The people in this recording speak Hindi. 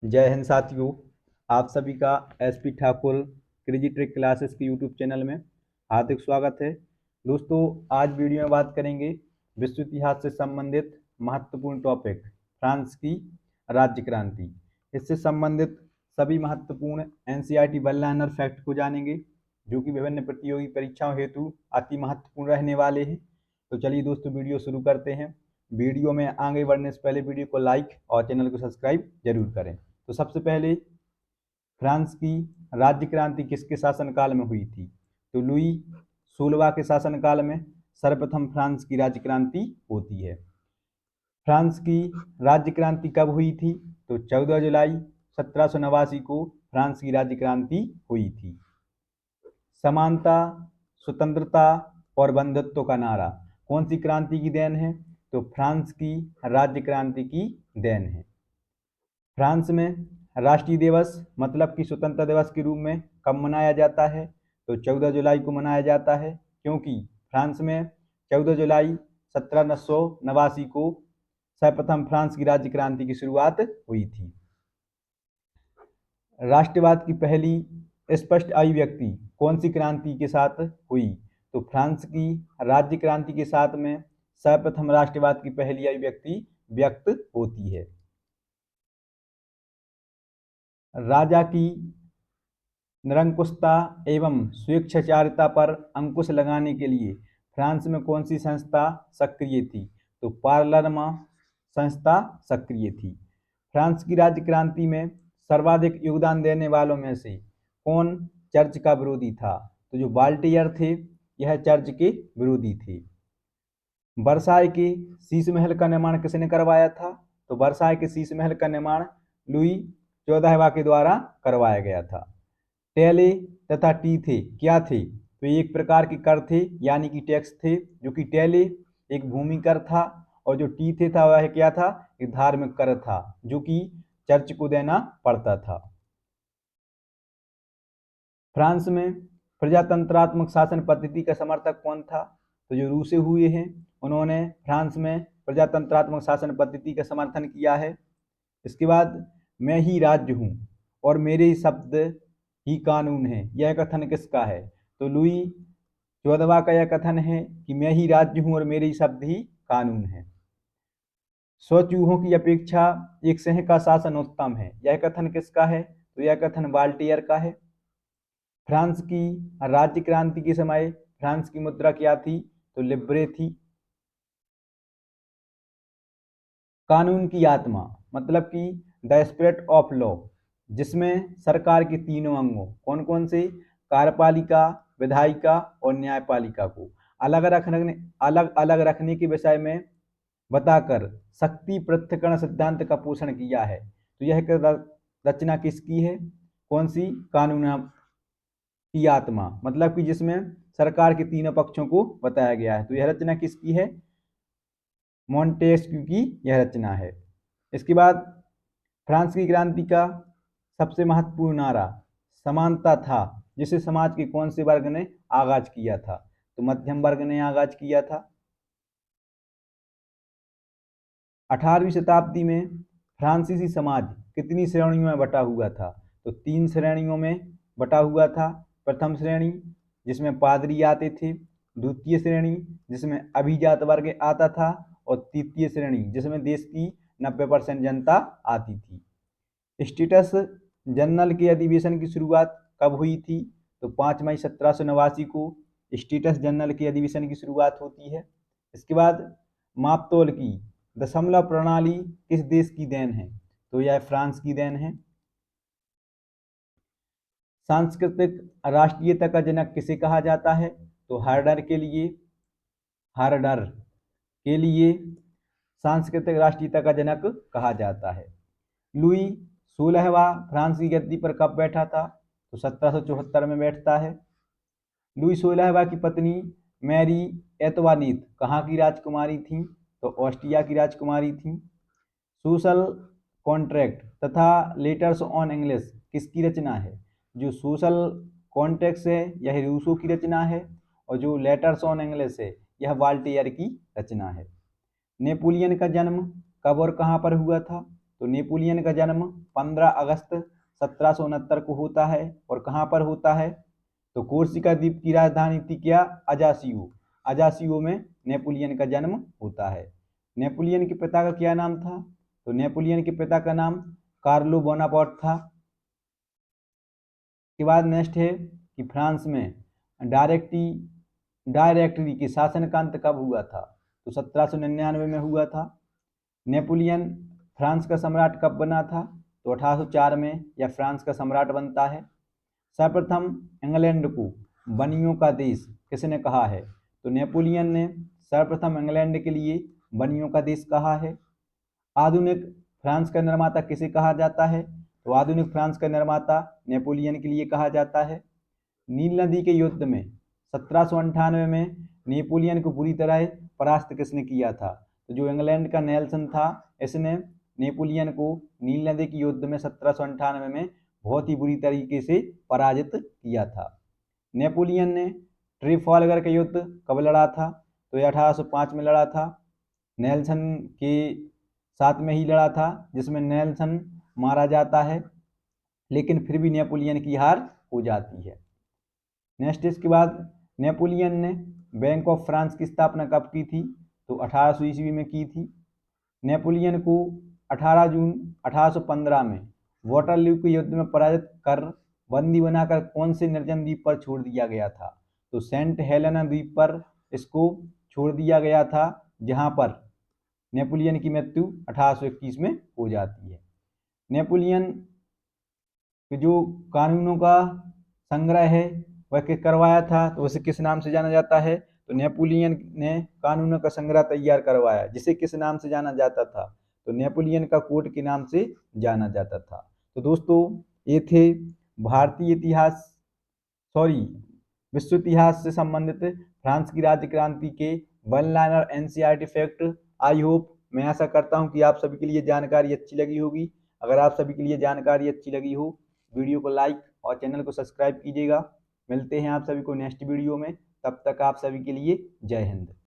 जय हिंद साथियों। आप सभी का SP Thakur crazy trick classes के यूट्यूब चैनल में हार्दिक स्वागत है। दोस्तों, आज वीडियो में बात करेंगे विश्व इतिहास से संबंधित महत्वपूर्ण टॉपिक फ्रांस की राज्य क्रांति। इससे संबंधित सभी महत्वपूर्ण एनसीईआरटी वन लाइनर फैक्ट को जानेंगे, जो कि विभिन्न प्रतियोगी परीक्षाओं हेतु अति महत्वपूर्ण रहने वाले हैं। तो चलिए दोस्तों, वीडियो शुरू करते हैं। वीडियो में आगे बढ़ने से पहले वीडियो को लाइक और चैनल को सब्सक्राइब जरूर करें। तो सबसे पहले फ्रांस की राज्य क्रांति किसके शासनकाल में हुई थी? तो लुई 16वां के शासनकाल में सर्वप्रथम फ्रांस की राज्य क्रांति होती है। फ्रांस की राज्य क्रांति कब हुई थी? तो 14 जुलाई 1789 को फ्रांस की राज्य क्रांति हुई थी। समानता, स्वतंत्रता और बंधुत्व का नारा कौन सी क्रांति की देन है? तो फ्रांस की राज्य क्रांति की देन है। फ्रांस में राष्ट्रीय दिवस मतलब कि स्वतंत्रता दिवस के रूप में कब मनाया जाता है? तो 14 जुलाई को मनाया जाता है, क्योंकि फ्रांस में 14 जुलाई 1789 को सर्वप्रथम फ्रांस की राज्य क्रांति की शुरुआत हुई थी। राष्ट्रवाद की पहली स्पष्ट अभिव्यक्ति कौन सी क्रांति के साथ हुई? तो फ्रांस की राज्य क्रांति के साथ में सर्वप्रथम राष्ट्रवाद की पहली अभिव्यक्ति व्यक्त होती है। राजा की निरंकुशता एवं स्वेच्छाचारिता पर अंकुश लगाने के लिए फ्रांस में कौन सी संस्था सक्रिय थी? तो पार्लरमा संस्था सक्रिय थी। फ्रांस की राज्य क्रांति में सर्वाधिक योगदान देने वालों में से कौन चर्च का विरोधी था? तो जो बाल्टियर थे, यह चर्च के विरोधी थे। वर्साय के शीश महल का निर्माण किसने करवाया था? तो वर्साय के शीश महल का निर्माण लुई 14वां के द्वारा करवाया गया था। टेले तथा टी थे क्या थे? तो एक प्रकार के कर थे, यानी कि टैक्स थे। जो कि टेले एक भूमि कर था और जो टी थे था वह क्या था? एक धार्मिक कर था, जो कि चर्च को देना पड़ता था। फ्रांस में प्रजातंत्रात्मक शासन पद्धति का समर्थक कौन था? तो जो रूसे हुए हैं, उन्होंने फ्रांस में प्रजातंत्रात्मक शासन पद्धति का समर्थन किया है। इसके बाद मैं ही राज्य हूँ और मेरे ही शब्द ही कानून है, यह कथन किसका है? तो लुई 14वां का यह कथन है कि मैं ही राज्य हूँ और मेरे ही शब्द ही कानून है। 100 चूहों की अपेक्षा एक सिंह का शासन उत्तम है, यह कथन किसका है? तो यह कथन बाल्टियर का है। फ्रांस की राज्य क्रांति के समय फ्रांस की मुद्रा क्या थी? तो लिब्रे थी। कानून की आत्मा मतलब कि द स्पिरिट ऑफ लॉ, जिसमें सरकार के तीनों अंगों कौन कौन से? कार्यपालिका, विधायिका और न्यायपालिका को अलग अलग रखने के विषय में बताकर शक्ति पृथक्करण सिद्धांत का पोषण किया है। तो यह रचना किसकी है? कौन सी? कानून की आत्मा मतलब कि जिसमें सरकार के तीनों पक्षों को बताया गया है। तो यह रचना किसकी है? मॉन्टेस्क्यू की यह रचना है। इसके बाद फ्रांस की क्रांति का सबसे महत्वपूर्ण नारा समानता था, जिसे समाज के कौन से वर्ग ने आगाज किया था? तो मध्यम वर्ग ने आगाज किया था। 18वीं शताब्दी में फ्रांसीसी समाज कितनी श्रेणियों में बटा हुआ था? तो 3 श्रेणियों में बटा हुआ था। प्रथम श्रेणी जिसमें पादरी आते थे, द्वितीय श्रेणी जिसमें अभिजात वर्ग आता था और तृतीय श्रेणी जिसमें देश की 90% जनता आती थी। स्टेटस जनरल के अधिवेशन की शुरुआत कब हुई थी? तो 5 मई 1789 को स्टेटस जनरल के अधिवेशन की शुरुआत होती है। इसके बाद मापतोल की दशमलव प्रणाली किस देश की देन है? तो यह फ्रांस की देन है। सांस्कृतिक राष्ट्रीयता का जनक किसे कहा जाता है? तो हार्डर के लिए सांस्कृतिक राष्ट्रीयता का जनक कहा जाता है। लुई 16वां फ्रांस की गद्दी पर कब बैठा था? तो 1774 में बैठता है। लुई 16वां की पत्नी मैरी एतवानीत कहाँ की राजकुमारी थी? तो ऑस्ट्रिया की राजकुमारी थी। सोशल कॉन्ट्रैक्ट तथा लेटर्स ऑन इंग्लिश किसकी रचना है? जो सोशल कॉन्ट्रैक्ट है यह रूसो की रचना है और जो लेटर्स ऑन इंग्लिश है यह वाल्टेयर की रचना है। नेपोलियन का जन्म कब और कहाँ पर हुआ था? तो नेपोलियन का जन्म 15 अगस्त 1769 को होता है। और कहाँ पर होता है? तो कोर्सिका द्वीप की राजधानी थी क्या? अजासियो। अजासियो में नेपोलियन का जन्म होता है। नेपोलियन के पिता का क्या नाम था? तो नेपोलियन के पिता का नाम कार्लो बोनापार्ट था। के बाद नेक्स्ट है कि फ्रांस में डायरेक्टरी के शासन का अंत कब हुआ था? तो 1799 में हुआ था। नेपोलियन फ्रांस का सम्राट कब बना था? तो 1804 में यह फ्रांस का सम्राट बनता है। सर्वप्रथम इंग्लैंड को बनियों का देश किसने कहा है? तो नेपोलियन ने सर्वप्रथम इंग्लैंड के लिए बनियों का देश कहा है। आधुनिक फ्रांस का निर्माता किसे कहा जाता है? तो आधुनिक फ्रांस का निर्माता नेपोलियन के लिए कहा जाता है। नील नदी के युद्ध में 1798 में नेपोलियन को बुरी तरह परास्त किसने किया था? तो जो इंग्लैंड का नेल्सन था, इसने नेपोलियन को नील नदी के युद्ध में 1798 में बहुत ही बुरी तरीके से पराजित किया था। नेपोलियन ने ट्रेफालगर का युद्ध कब लड़ा था? तो यह 1805 में लड़ा था। नेल्सन के साथ में ही लड़ा था, जिसमें नेल्सन मारा जाता है, लेकिन फिर भी नेपोलियन की हार हो जाती है। नेक्स्ट इसके बाद नेपोलियन ने बैंक ऑफ फ्रांस की स्थापना कब की थी? तो 1800 ईस्वी में की थी। नेपोलियन को 18 जून 1815 में वाटरलू के युद्ध में पराजित कर बंदी बनाकर कौन से निर्जन द्वीप पर छोड़ दिया गया था? तो सेंट हेलेना द्वीप पर इसको छोड़ दिया गया था, जहां पर नेपोलियन की मृत्यु 1821 में हो जाती है। नेपोलियन के जो कानूनों का संग्रह है वह करवाया था, तो उसे किस नाम से जाना जाता है? तो नेपोलियन ने कानूनों का संग्रह तैयार करवाया, जिसे किस नाम से जाना जाता था? तो नेपोलियन का कोड के नाम से जाना जाता था। तो दोस्तों, ये थे भारतीय इतिहास विश्व इतिहास से संबंधित फ्रांस की राज्य क्रांति के one liner NCERT fact. I hope, मैं आशा करता हूं कि आप सभी के लिए जानकारी अच्छी लगी होगी। अगर आप सभी के लिए जानकारी अच्छी लगी हो, वीडियो को लाइक और चैनल को सब्सक्राइब कीजिएगा। मिलते हैं आप सभी को नेक्स्ट वीडियो में। तब तक आप सभी के लिए जय हिंद।